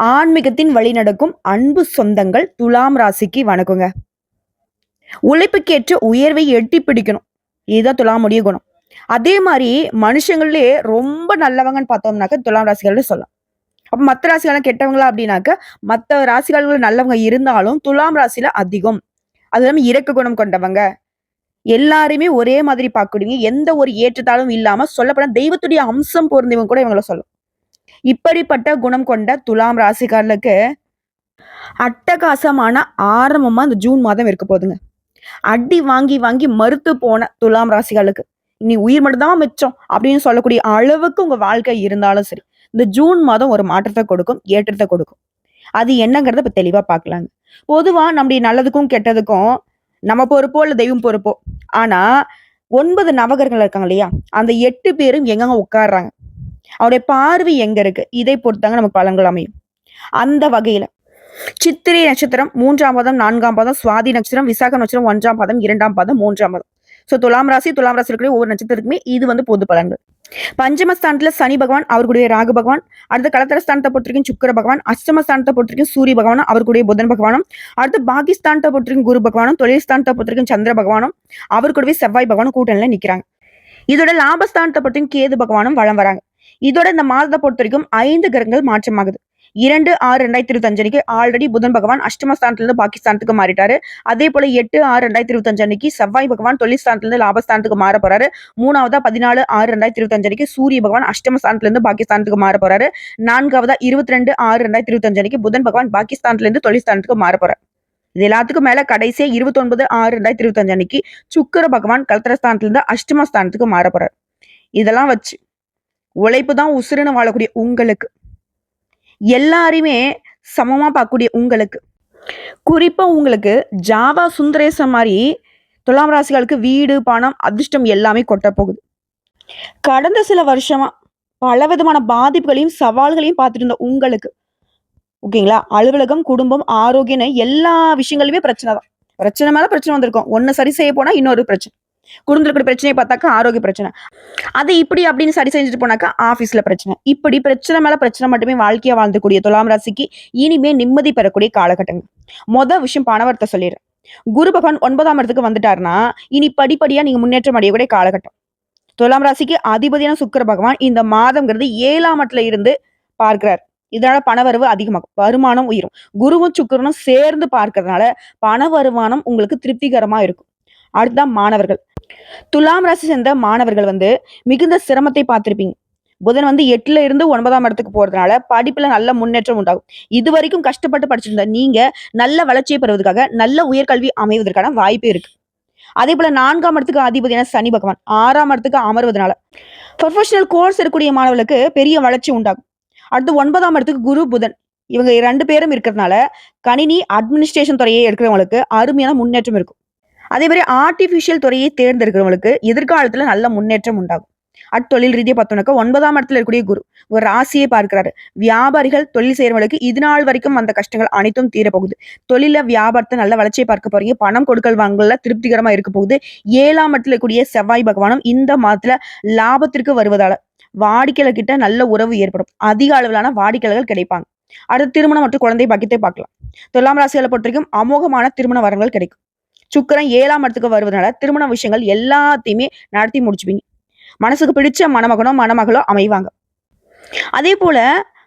ஆன்மீகத்தின் வழி நடக்கும் அன்பு சொந்தங்கள் துலாம் ராசிக்கு வணக்கங்க. உழைப்புக்கேற்ற உயர்வை எட்டி பிடிக்கணும். இதுதான் துலாமுடைய குணம். அதே மாதிரி மனுஷங்களே ரொம்ப நல்லவங்கன்னு பார்த்தோம்னாக்க துலாம் ராசிகள்னு சொல்லலாம். அப்ப மத்த ராசிகள்லாம் கெட்டவங்களா அப்படின்னாக்க, மத்த ராசிகள் நல்லவங்க இருந்தாலும் துலாம் ராசியில அதிகம். அது இல்லாம இரக்க குணம் கொண்டவங்க. எல்லாரையுமே ஒரே மாதிரி பார்க்கக்கூடியவங்க. எந்த ஒரு ஏற்றத்தாழ்வும் இல்லாம சொல்லப்போனா தெய்வத்துடைய அம்சம் பொருந்தியவங்க கூட இவங்கள சொல்லலாம். இப்படிப்பட்ட குணம் கொண்ட துலாம் ராசிக்காரர்களுக்கு அட்டகாசமான ஆரம்பமா இந்த ஜூன் மாதம் இருக்க போகுதுங்க. அடி வாங்கி வாங்கி மறுத்து போன துலாம் ராசிகளுக்கு இனி உயிர் மட்டும் தான் மிச்சம் அப்படின்னு சொல்லக்கூடிய அளவுக்கு உங்க வாழ்க்கை இருந்தாலும் சரி, இந்த ஜூன் மாதம் ஒரு மாற்றத்தை கொடுக்கும், ஏற்றத்தை கொடுக்கும். அது என்னங்கிறத இப்ப தெளிவா பார்க்கலாங்க. பொதுவா நம்முடைய நல்லதுக்கும் கெட்டதுக்கும் நம்ம பொறுப்போ இல்ல தெய்வம் பொறுப்போ. ஆனா 9 நவகிரகங்கள் இருக்காங்க இல்லையா, அந்த 8 பேரும் எங்கெங்க உட்கார்றாங்க, அவருடைய பார்வை எங்க இருக்கு, இதை பொறுத்தாங்க நமக்கு பலன்கள் அமையும். அந்த வகையில சித்திரை நட்சத்திரம் 3ஆம் பாதம், 4ஆம் பாதம், சுவாதி நட்சத்திரம், விசாக நட்சத்திரம் 1ஆம் பாதம், 2ஆம் பாதம், 3ஆம் பாதம். சோ துலாம் ராசி இருக்கிற ஒவ்வொரு நட்சத்திரத்துக்குமே இது வந்து பொது பலன்கள். பஞ்சமஸ்தானத்துல சனி பகவான், அவருடைய ராகு பகவான். அடுத்து களத்திரஸ்தானத்தை பொறுத்திருக்கும் சுக்கிர பகவான். அஷ்டமஸ்தானத்தை பொறுத்திருக்கும் சூரிய பகவானும், அவருடைய புதன் பகவானும். அடுத்து பாகிஸ்தானத்தை பொறுத்திருக்கும் குரு பகவானும், தொழில் ஸ்தானத்தை பொறுத்திருக்கும் சந்திர பகவானும், அவர் கூடவே செவ்வாய் பகவானும் கூட்டணியில நிக்கிறாங்க. இதோட லாபஸ்தானத்தை பொறுத்திருக்கும் கேது பகவானும் வளம் வராங்க. இதோட இந்த மாதத்தை பொறுத்த வரைக்கும் 5 கிரகங்கள் மாற்றமாகுது. 2/6/2025 அன்னைக்கு ஆல்ரெடி புதன் பகவான் அஷ்டமஸ்தானத்திலிருந்து பாகிஸ்தானத்துக்கு மாறிட்டாரு. அதே போல 8/6/2025 அன்னைக்கு செவ்வாய் பகவான் தொழில்ஸ்தானத்திலிருந்து லாபஸ்தானத்துக்கு மாற போறாரு. 3ஆவதா 14/6/2025 அன்னைக்கு சூரிய பகவான் அஷ்டமஸ்தானத்திலிருந்து பாகிஸ்தானத்துக்கு மாற போறாரு. 4ஆவதா 22/6/2025 அன்னைக்கு புதன் பகவான் பாகிஸ்தானத்திலிருந்து தொழில்ஸ்தானத்துக்கு மாற போறாரு. இது எல்லாத்துக்கும் மேல கடைசியா 29/6/2025 அன்னைக்கு சுக்கிர பகவான் கலத்திரஸ்தானத்திலிருந்து அஷ்டமஸ்தானத்துக்கு மாற போறாரு. இதெல்லாம் வச்சு உழைப்பு தான் உசுருன்னு வாழக்கூடிய உங்களுக்கு, எல்லாரையுமே சமமா பார்க்கக்கூடிய உங்களுக்கு, குறிப்பா உங்களுக்கு ஜாவா சுந்தரேசன் மாதிரி துலாம் ராசிகளுக்கு வீடு, பணம், அதிர்ஷ்டம் எல்லாமே கொட்ட போகுது. கடந்த சில வருஷமா பல விதமான பாதிப்புகளையும் சவால்களையும் பார்த்துட்டு இருந்த உங்களுக்கு, ஓகேங்களா, அலுவலகம், குடும்பம், ஆரோக்கியம் எல்லா விஷயங்களுமே பிரச்சனை தான். பிரச்சனை மேல பிரச்சனை வந்திருக்கும். ஒன்னு சரி செய்ய போனா இன்னொரு பிரச்சனை. குடும்பத்துல இருக்கிற பிரச்சனையை பார்த்தாக்கா ஆரோக்கிய பிரச்சனை. அது இப்படி அப்படின்னு சரி செஞ்சுட்டு போனாக்கா ஆபீஸ்ல பிரச்சனை. இப்படி பிரச்சனை மேல பிரச்சனை மட்டுமே வாழ்க்கையா வாழ்ந்துக்கூடிய துலாம் ராசிக்கு இனிமே நிம்மதி பெறக்கூடிய காலகட்டங்கள். விஷயம் பணவரத்தை சொல்லிடுறேன். குரு பகவான் 9ஆம் இடத்துக்கு வந்துட்டாருன்னா இனி படிப்படியா நீங்க முன்னேற்றம் அடையக்கூடிய காலகட்டம். துலாம் ராசிக்கு அதிபதியான சுக்கிர பகவான் இந்த மாதம்ங்கிறது 7ஆம் இடத்துல இருந்து பார்க்கிறார். இதனால பணவரவு அதிகமாகும், வருமானம் உயரும். குருவும் சுக்கிரனும் சேர்ந்து பார்க்கறதுனால பண வருமானம் உங்களுக்கு திருப்திகரமா இருக்கும். அடுத்ததான் மாணவர்கள். துலாம் ராசி சேர்ந்த மாணவர்கள் மிகுந்த சிரமத்தை பார்த்திருப்பீங்க. புதன் 8ல இருந்து 9ஆம் இடத்துக்கு போறதுனால படிப்புல நல்ல முன்னேற்றம் உண்டாகும். இது வரைக்கும் கஷ்டப்பட்டு படிச்சிருந்த நீங்க நல்ல வளர்ச்சியை பெறுவதற்காக நல்ல உயர்கல்வி அமைவதற்கான வாய்ப்பு இருக்கு. அதே போல 4ஆம் இடத்துக்கு அதிபதியான சனி பகவான் 6ஆம் இடத்துக்கு அமர்வதனால ப்ரொஃபஷனல் கோர்ஸ் இருக்கக்கூடிய மாணவர்களுக்கு பெரிய வளர்ச்சி உண்டாகும். அடுத்து 9ஆம் இடத்துக்கு குரு புதன் இவங்க 2 பேரும் இருக்கிறதுனால கணினி அட்மினிஸ்ட்ரேஷன் துறையை எடுக்கிறவங்களுக்கு அருமையான முன்னேற்றம் இருக்கும். அதே மாதிரி ஆர்டிபிஷியல் துறையை தேர்ந்தெடுக்கிறவங்களுக்கு எதிர்காலத்துல நல்ல முன்னேற்றம் உண்டாகும். தொழில் ரீதியா பார்த்தோம்னாக்கா 9ஆம் இடத்துல இருக்கக்கூடிய குரு ஒரு ராசியை பார்க்கிறாரு. வியாபாரிகள், தொழில் செய்யறவங்களுக்கு இது நாள் வரைக்கும் அந்த கஷ்டங்கள் அனைத்தும் தீரப்போகுது. தொழில வியாபாரத்தை நல்ல வளர்ச்சியை பார்க்க போறீங்க. பணம் கொடுக்கல் வாங்கல திருப்திகரமா இருக்க போகுது. 7ஆம் இடத்துல இருக்கக்கூடிய செவ்வாய் பகவானும் இந்த மாதத்துல லாபத்திற்கு வருவதால வாடிக்கையாளர் கிட்ட நல்ல உறவு ஏற்படும். அதிக அளவிலான வாடிக்கையாளர்கள் கிடைப்பாங்க. அடுத்து திருமணம் மற்றும் குழந்தை பாக்கியத்தை பார்க்கலாம். துலாம் ராசிகளை பொறுத்த வரைக்கும் அமோகமான திருமண வரங்கள் கிடைக்கும். சுக்கிரன் 7ஆம் இடத்துக்கு வருவதனால திருமண விஷயங்கள் எல்லாத்தையுமே நடத்தி முடிச்சுப்பீங்க. மனசுக்கு பிடிச்ச மணமகனோ அமைவாங்க. அதே போல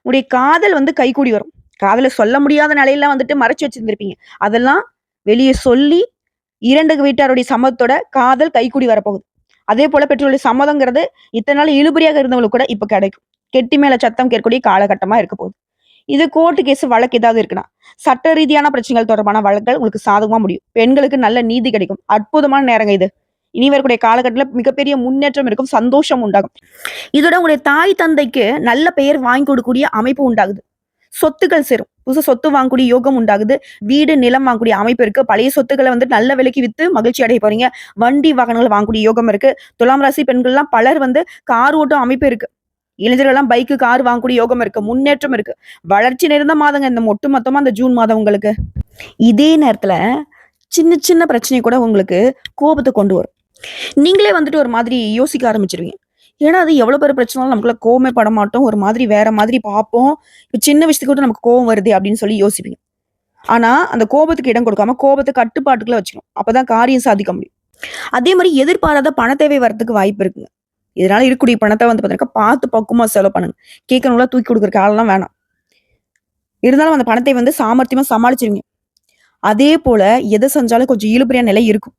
உங்களுடைய காதல் கைகூடி வரும். காதல சொல்ல முடியாத நிலையில மறைச்சு வச்சிருந்திருப்பீங்க. அதெல்லாம் வெளியே சொல்லி 2 வீட்டாருடைய சம்மதத்தோட காதல் கைகூடி வரப்போகுது. அதே போல பெற்றோருடைய சம்மதங்கிறது இத்தனை நாள் இழுபறியாக இருந்தவங்களுக்கு கூட இப்ப கிடைக்கும். கெட்டி மேல சத்தம் கேட்கக்கூடிய காலகட்டமா இருக்க போகுது. இது கோர்ட்டு கேஸ் வழக்கு ஏதாவது இருக்குன்னா சட்ட ரீதியான பிரச்சனைகள் தொடர்பான வழக்குகள் உங்களுக்கு சாதகமா முடியும். பெண்களுக்கு நல்ல நீதி கிடைக்கும். அற்புதமான நேரங்க இது. இனி வரக்கூடிய காலகட்டத்துல மிகப்பெரிய முன்னேற்றம் இருக்கும், சந்தோஷம் உண்டாகும். இதோட உங்களுடைய தாய் தந்தைக்கு நல்ல பெயர் வாங்கி கொடுக்கக்கூடிய அமைப்பு உண்டாகுது. சொத்துக்கள் சேரும். புதுசு சொத்து வாங்கக்கூடிய யோகம் உண்டாகுது. வீடு, நிலம் வாங்கக்கூடிய அமைப்பு இருக்கு. பழைய சொத்துக்களை நல்ல விலைக்கு வித்து மகிழ்ச்சி அடைய போறீங்க. வண்டி வாகனங்கள் வாங்கக்கூடிய யோகம் இருக்கு. துலாம் ராசி பெண்கள் எல்லாம் பலர் கார் ஓட்டும் அமைப்பு இருக்கு. இளைஞர்கள் எல்லாம் பைக்கு, கார் வாங்கக்கூடிய யோகம் இருக்கு. முன்னேற்றம் இருக்கு. வளர்ச்சி நிறைந்த மாதங்க இந்த ஒட்டு மொத்தமா இந்த ஜூன் மாதம் உங்களுக்கு. இதே நேரத்துல சின்ன சின்ன பிரச்சனை கூட உங்களுக்கு கோபத்தை கொண்டு வரும். நீங்களே ஒரு மாதிரி யோசிக்க ஆரம்பிச்சிருவீங்க. ஏன்னா, அது எவ்வளோ பெரிய பிரச்சனைனாலும் நமக்குள்ள கோவமே பட மாட்டோம். ஒரு மாதிரி வேற மாதிரி பார்ப்போம். இப்ப சின்ன விஷயத்துக்கு கூட நமக்கு கோவம் வருதே அப்படின்னு சொல்லி யோசிப்பீங்க. ஆனா, அந்த கோபத்துக்கு இடம் கொடுக்காம, கோபத்த கட்டுப்பாட்டுக்குள்ள வச்சுக்கணும். அப்பதான் காரியம் சாதிக்க முடியும். அதே மாரி எதிர்பாராத பண தேவை வரதுக்கு வாய்ப்பு இருக்குங்க. இதனால இருக்கக்கூடிய பணத்த வந்து பார்த்தீங்கன்னா, பார்த்து பக்குவமா செலவு பண்ணுங்க. கேட்கறவங்கள தூக்கி குடுக்குறக்கு ஆள்லாம் வேணாம். இருந்தாலும் அந்த பணத்தை வந்து சாமர்த்தியமா சமாளிச்சுருவீங்க. அதே போல எத செஞ்சாலும் கொஞ்சம் இழுபறியான நிலை இருக்கும்.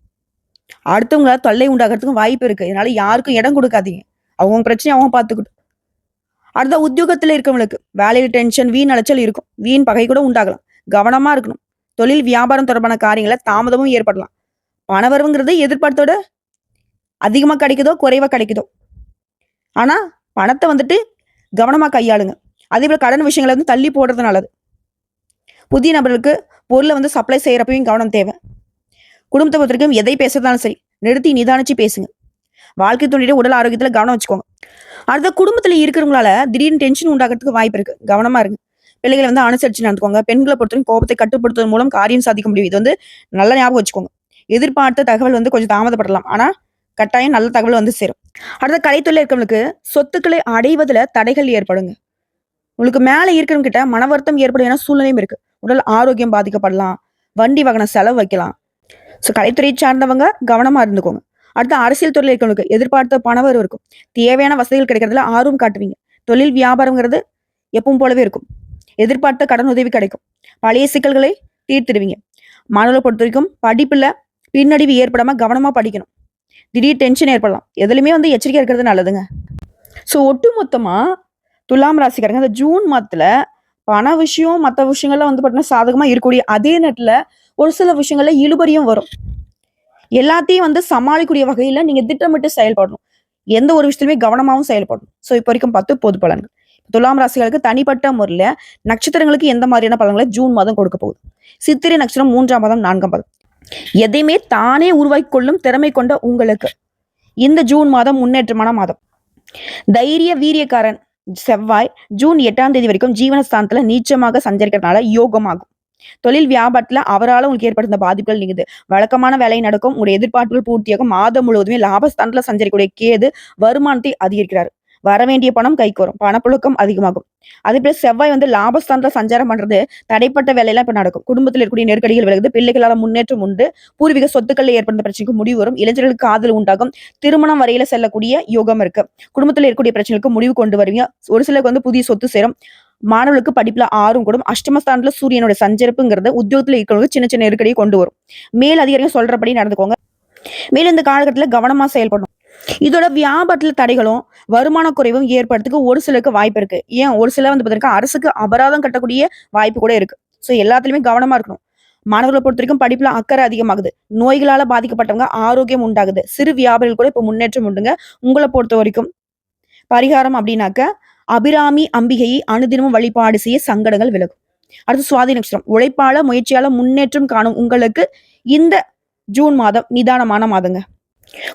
அடுத்தவங்களால தொல்லை உண்டாகுறதுக்கும் வாய்ப்பு இருக்கு. இதனால யாருக்கும் இடம் குடுக்காதீங்க. அவங்கவங்க பிரச்சனைய அவங்க பார்த்துக்கட்டும். அடுத்த உத்தியோகத்துல இருக்கவங்களுக்கு வேலையில டென்ஷன், வீண் அலைச்சல் இருக்கும். வீண் பகை கூட உண்டாகலாம். கவனமா இருக்கணும். தொழில், வியாபாரம் தொடர்பான காரியங்கள்ல தாமதமும் ஏற்படலாம். பணவரவுங்கிறது எதிர்பார்த்தோட அதிகமா கிடைக்குதோ, குறைவா கிடைக்குதோ. ஆனா, பணத்த வந்துட்டு கவனமா கையாளுங்க. அதேபோல கடன் விஷயங்கள வந்து தள்ளி போடுறது நல்லது. புதிய நபர்களுக்கு பொருள வந்து சப்ளை செய்யறப்பயும் கவனம் தேவை. குடும்பத்த பொறுத்தவரைக்கும் எதை பேசுறதாலும் சரி, நிறுத்தி நிதானிச்சு பேசுங்க. வாழ்க்கை துணையுடைய உடல் ஆரோக்கியத்துல கவனம் வச்சுக்கோங்க. அடுத்த குடும்பத்துல இருக்கிறவங்களால திடீர்னு டென்ஷன் உண்டாகிறதுக்கு வாய்ப்பு இருக்கு. கவனமா இருங்க. பிள்ளைகள வந்து அனுசரிச்சு நடந்துக்கோங்க. பெண்கள பொறுத்தவரைக்கும் கோபத்தை கட்டுப்படுத்துவதன் மூலம் காரியம் சாதிக்க முடியும். இது வந்து நல்லா ஞாபகம் வச்சுக்கோங்க. எதிர்பார்த்த தகவல் வந்து கொஞ்சம் தாமதப்படலாம். ஆனா, கட்டாயம் நல்ல தகவல் வந்து சேரும். அடுத்த கலைத்துறையில இருக்கிறவங்களுக்கு சொத்துக்களை அடைவதுல தடைகள் ஏற்படுங்க. உங்களுக்கு மேல இருக்கிறவங்க கிட்ட மன வருத்தம் ஏற்படும் என சூழ்நிலையும் இருக்கு. உடல் ஆரோக்கியம் பாதிக்கப்படலாம். வண்டி வாகன செலவு வைக்கலாம். கலைத்துறையை சார்ந்தவங்க கவனமா இருந்துக்கோங்க. அடுத்து அரசியல் துறையில இருக்கிறவங்களுக்கு எதிர்பார்த்த பணவரவு இருக்கும். தேவையான வசதிகள் கிடைக்கிறதுல ஆர்வம் காட்டுவீங்க. தொழில் வியாபாரங்கிறது எப்பவும் போலவே இருக்கும். எதிர்பார்த்த கடன் உதவி கிடைக்கும். பழைய சிக்கல்களை தீர்த்திடுவீங்க. மாணவர்களை பொறுத்த வரைக்கும் படிப்புல பின்னடைவு ஏற்படாம கவனமா படிக்கணும். திடீர் டென்ஷன் ஏற்படலாம். எதுலையுமே வந்து எச்சரிக்கையா இருக்கிறது நல்லதுங்க. ஒட்டுமொத்தமா துலாம் ராசிக்காரங்க இந்த ஜூன் மாதத்துல பண விஷயம், மத்த விஷயங்கள்லாம் வந்து பார்த்தீங்கன்னா சாதகமா இருக்கக்கூடிய அதே நேரத்துல ஒரு சில விஷயங்கள்ல இழுபறியும் வரும். எல்லாத்தையும் வந்து சமாளிக்கக்கூடிய வகையில நீங்க திட்டமிட்டு செயல்படணும். எந்த ஒரு விஷயத்திலுமே கவனமாவும் செயல்படணும். இப்ப வரைக்கும் 10 பொது பலன்கள். துலாம் ராசிகளுக்கு தனிப்பட்ட முறையில நட்சத்திரங்களுக்கு எந்த மாதிரியான பலன்களை ஜூன் மாதம் கொடுக்க போகுது. சித்திரை நட்சத்திரம் 3ஆம் பாதம், 4ஆம் பாதம். எதையுமே தானே உருவாக்கிக் கொள்ளும் திறமை கொண்ட உங்களுக்கு இந்த ஜூன் மாதம் முன்னேற்றமான மாதம். தைரிய வீரியக்காரன் செவ்வாய் ஜூன் 8ஆம் தேதி வரைக்கும் ஜீவனஸ்தானத்துல நீச்சமாக சஞ்சரிக்கிறதுனால யோகமாகும். தொழில் வியாபாரத்துல அவரால் உங்களுக்கு ஏற்படுத்த பாதிப்புகள் நீங்குது. வழக்கமான வேலை நடக்கும். உங்களுடைய எதிர்பார்ப்புகள் பூர்த்தியாகும். மாதம் முழுவதுமே லாபஸ்தானத்துல சஞ்சரிக்கக்கூடிய கேது வருமானத்தை அதிகரிக்கிறார். வரவேண்டிய பணம் கைக்கு வரும். பணப்புழக்கம் அதிகமாகும். அதே போல செவ்வாய் வந்து லாபஸ்தானத்துல சஞ்சாரம் பண்றது தடைப்பட்ட வேலையெல்லாம் இப்ப நடக்கும். குடும்பத்தில் இருக்கக்கூடிய நெருக்கடிகள் விலகுது. பிள்ளைகளால முன்னேற்றம் உண்டு. பூர்வீக சொத்துக்கள்ல ஏற்படுத்த பிரச்சனைக்கு முடிவு வரும். இளைஞர்களுக்கு காதல் உண்டாகும். திருமணம் வரையில செல்லக்கூடிய யோகம் இருக்கு. குடும்பத்துல இருக்கக்கூடிய பிரச்சனைகளுக்கு முடிவு கொண்டு வருவீங்க. ஒரு சிலருக்கு வந்து புதிய சொத்து சேரும். மாணவர்களுக்கு படிப்புல ஆர்வம் கூடும். அஷ்டமஸ்தானத்துல சூரியனோட சஞ்சரிப்புங்கிறது உத்தியோகத்துல இருக்கிறவங்களுக்கு சின்ன சின்ன நெருக்கடியை கொண்டு வரும். மேல் அதிகாரிகள் சொல்றபடி நடந்துக்கோங்க. மேலும் இந்த காலகட்டத்துல கவனமா செயல்படணும். இதோட வியாபாரத்துல தடைகளும் வருமான குறைவும் ஏற்படுறதுக்கு ஒரு சிலருக்கு வாய்ப்பு இருக்கு. ஏன் ஒரு சிலர் வந்து பாத்தீங்கன்னா அரசுக்கு அபராதம் கட்டக்கூடிய வாய்ப்பு கூட இருக்கு. எல்லாத்துலயுமே கவனமா இருக்கணும். மாணவர்களை பொறுத்த வரைக்கும் படிப்புல அக்கறை அதிகமாகுது. நோய்களால பாதிக்கப்பட்டவங்க ஆரோக்கியம் உண்டாகுது. சிறு வியாபாரிகள் கூட இப்ப முன்னேற்றம் உண்டுங்க. உங்களை பொறுத்த வரைக்கும் பரிகாரம் அப்படின்னாக்க அபிராமி அம்பிகையை அனுதினமும் வழிபாடு செய்ய சங்கடங்கள் விலகும். அடுத்து சுவாதி நட்சத்திரம். உழைப்பால முயற்சியால முன்னேற்றம் காணும் உங்களுக்கு இந்த ஜூன் மாதம் நிதானமான மாதங்க.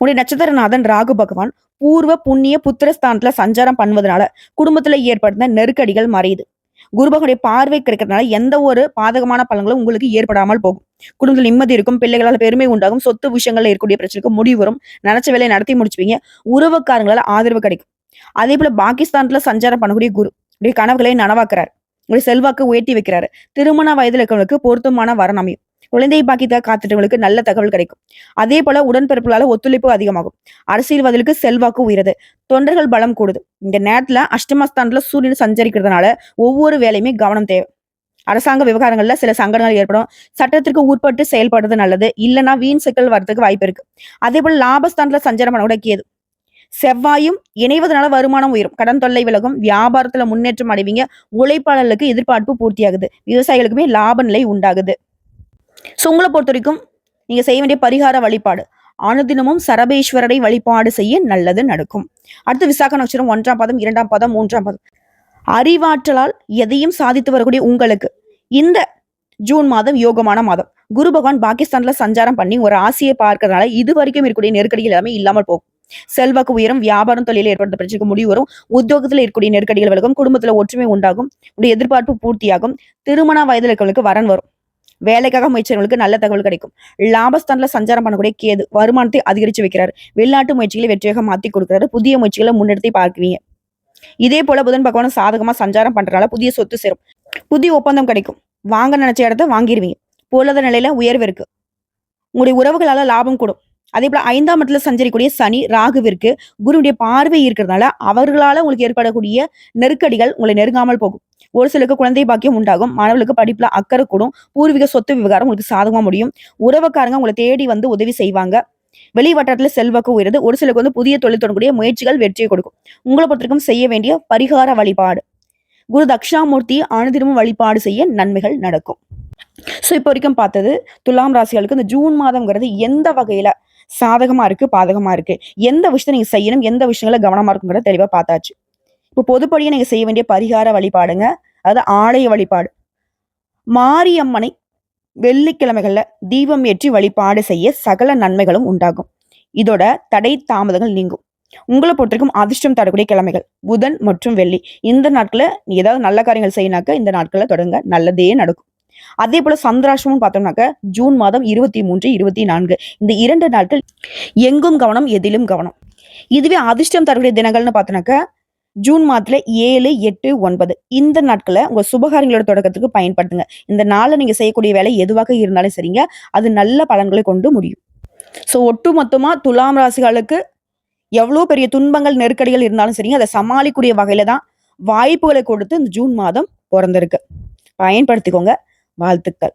உடைய நட்சத்திரநாதன் ராகு பகவான் பூர்வ புண்ணிய புத்திரஸ்தானத்துல சஞ்சாரம் பண்ணுவதனால குடும்பத்துல ஏற்படுத்த நெருக்கடிகள் மறையுது. குரு பகவானுடைய பார்வை கிடைக்கிறதுனால எந்த ஒரு பாதகமான பலன்களும் உங்களுக்கு ஏற்படாமல் போகும். குடும்பத்தில் நிம்மதி இருக்கும். பிள்ளைகளால் பெருமை உண்டாகும். சொத்து விஷயங்கள்ல இருக்கக்கூடிய பிரச்சனைக்கு முடிவு வரும். நினைச்ச வேலையை நடத்தி முடிச்சுவீங்க. உறவுக்காரங்களால ஆதரவு கிடைக்கும். அதே போல பாகிஸ்தான்ல சஞ்சாரம் பண்ணக்கூடிய குரு உடைய கனவுகளை நனவாக்குறாரு. உடைய செல்வாக்கு உயர்த்தி வைக்கிறாரு. திருமண வயதுல இருக்கிறவங்களுக்கு பொருத்தமான வரன் அமையும். குழந்தை பாக்கியத்தை காத்துட்டவங்களுக்கு நல்ல தகவல் கிடைக்கும். அதே போல உடன்பிறப்புகளால ஒத்துழைப்பு அதிகமாகும். அரசியல்வாதிகளுக்கு செல்வாக்கு உயருது. தொண்டர்கள் பலம் கூடுது. இந்த நேரத்துல அஷ்டமஸ்தானத்துல சூரியன் சஞ்சரிக்கிறதுனால ஒவ்வொரு வேலையுமே கவனம் தேவை. அரசாங்க விவகாரங்கள்ல சில சங்கடங்கள் ஏற்படும். சட்டத்திற்கு உட்பட்டு செயல்படுறது நல்லது. இல்லைன்னா வீண் சிக்கல் வரதுக்கு வாய்ப்பு இருக்கு. அதே போல லாபஸ்தானத்துல சஞ்சாரம் பண்ண கூட கேது செவ்வாயும் இணைவதனால வருமானம் உயரும். கடன் தொல்லை விலகும். வியாபாரத்துல முன்னேற்றம் அடைவீங்க. உழைப்பாளர்களுக்கு எதிர்பார்ப்பு பூர்த்தியாகுது. விவசாயிகளுக்குமே லாப நிலை உண்டாகுது. உங்களை பொறுத்த வரைக்கும் நீங்க செய்ய வேண்டிய பரிகார வழிபாடு அனுதினமும் சரபேஸ்வரரை வழிபாடு செய்ய நல்லது நடக்கும். அடுத்து விசாக நட்சத்திரம் 1ஆம் பாதம், 2ஆம் பாதம், 3ஆம் பாதம். அறிவாற்றலால் எதையும் சாதித்து வரக்கூடிய உங்களுக்கு இந்த ஜூன் மாதம் யோகமான மாதம். குரு பகவான் பாகிஸ்தான்ல சஞ்சாரம் பண்ணி ஒரு ஆசையை பார்க்கறதுனால இது வரைக்கும் இருக்கக்கூடிய நெருக்கடிகள் எல்லாமே இல்லாமல் போகும். செல்வாக்கு உயரும். வியாபாரம் தொழில ஏற்படுத்த பிரச்சனைக்கு முடிவு வரும். உத்தியோகத்துல இருக்கக்கூடிய நெருக்கடிகள் விலகும். குடும்பத்துல ஒற்றுமை உண்டாகும். உடைய எதிர்பார்ப்பு பூர்த்தியாகும். திருமண வயதுல இருக்கிறவங்களுக்கு வரன் வரும். வேலைக்காக முயற்சிகளுக்கு நல்ல தகவல் கிடைக்கும். லாபஸ்தானத்துல சஞ்சாரம் பண்ணக்கூடிய கேது வருமானத்தை அதிகரிச்சு வைக்கிறாரு. வெளிநாட்டு முயற்சிகளை வெற்றியாக மாத்தி கொடுக்குறாரு. புதிய முயற்சிகளை முன்னெடுத்து பார்க்குவீங்க. இதே போல புதன் பகவான் சாதகமா சஞ்சாரம் பண்றதுனால புதிய சொத்து சேரும். புதிய ஒப்பந்தம் கிடைக்கும். வாங்க நினைச்ச இடத்த வாங்கிருவீங்க. பொருளாதார நிலையில உயர்வு இருக்கு. உங்களுடைய உறவுகளால லாபம் கூடும். அதே போல 5ஆம் இடத்துல சஞ்சரிக்கூடிய சனி ராகுவிற்கு குருவுடைய பார்வை இருக்கிறதுனால அவர்களால உங்களுக்கு ஏற்படக்கூடிய நெருக்கடிகள் உங்களை நெருங்காமல் போகும். ஒரு சிலருக்கு குழந்தை பாக்கியம் உண்டாகும். மாணவர்களுக்கு படிப்புல அக்கறை கூடும். பூர்வீக சொத்து விவகாரம் உங்களுக்கு சாதகமா முடியும். உறவுக்காரங்க உங்களை தேடி வந்து உதவி செய்வாங்க. வெளி வட்டாரத்துல செல்வாக்கு உயருது. ஒரு சிலருக்கு வந்து புதிய தொழில் தொடங்கக்கூடிய முயற்சிகள் வெற்றியை கொடுக்கும். உங்களை பொறுத்தவரைக்கும் செய்ய வேண்டிய பரிகார வழிபாடு குரு தட்சிணாமூர்த்தி அனுதினமும் வழிபாடு செய்ய நன்மைகள் நடக்கும். சோ இப்போ வரைக்கும் பார்த்தது துலாம் ராசிகளுக்கு இந்த ஜூன் மாதம்ங்கிறது எந்த வகையில சாதகமா இருக்கு, பாதகமா இருக்கு, எந்த விஷயத்தை நீங்க செய்யணும், எந்த விஷயங்கள கவனமா இருக்குங்கிறத தெளிவா பார்த்தாச்சு. இப்போ பொதுப்படியா நீங்க செய்ய வேண்டிய பரிகார வழிபாடுங்க, அதாவது ஆலய வழிபாடு. மாரியம்மனை வெள்ளிக்கிழமைகள்ல தீபம் ஏற்றி வழிபாடு செய்ய சகல நன்மைகளும் உண்டாகும். இதோட தடை தாமதங்கள் நீங்கும். உங்களை பொறுத்தவரைக்கும் அதிர்ஷ்டம் தரக்கூடிய கிழமைகள் புதன் மற்றும் வெள்ளி. இந்த நாட்கள நீ ஏதாவது நல்ல காரியங்கள் செய்யினாக்க இந்த நாட்கள தொடங்க நல்லதே நடக்கும். அதே போல சந்திராஷ்டமம் பார்த்தோம்னாக்க ஜூன் மாதம் 23, 24 இந்த 2 நாட்கள் எங்கும் கவனம், எதிலும் கவனம். இதுவே அதிர்ஷ்டம் தரக்கூடிய தினங்கள்னு பார்த்தோம்னாக்க ஜூன் மாதத்துல 7, 8, 9 இந்த நாட்களை உங்க சுபகாரியங்களோட தொடக்கத்துக்கு பயன்படுத்துங்க. இந்த நாள்ல நீங்க செய்யக்கூடிய வேலை எதுவாக இருந்தாலும் சரிங்க, அது நல்ல பலன்களை கொண்டு முடியும். சோ ஒட்டு மொத்தமா துலாம் ராசிகளுக்கு எவ்வளவு பெரிய துன்பங்கள் நெருக்கடிகள் இருந்தாலும் சரிங்க, அதை சமாளிக்கக்கூடிய வகையில தான் வாய்ப்புகளை கொடுத்து இந்த ஜூன் மாதம் பிறந்திருக்கு. பயன்படுத்திக்கோங்க. வாழ்த்துக்கள்.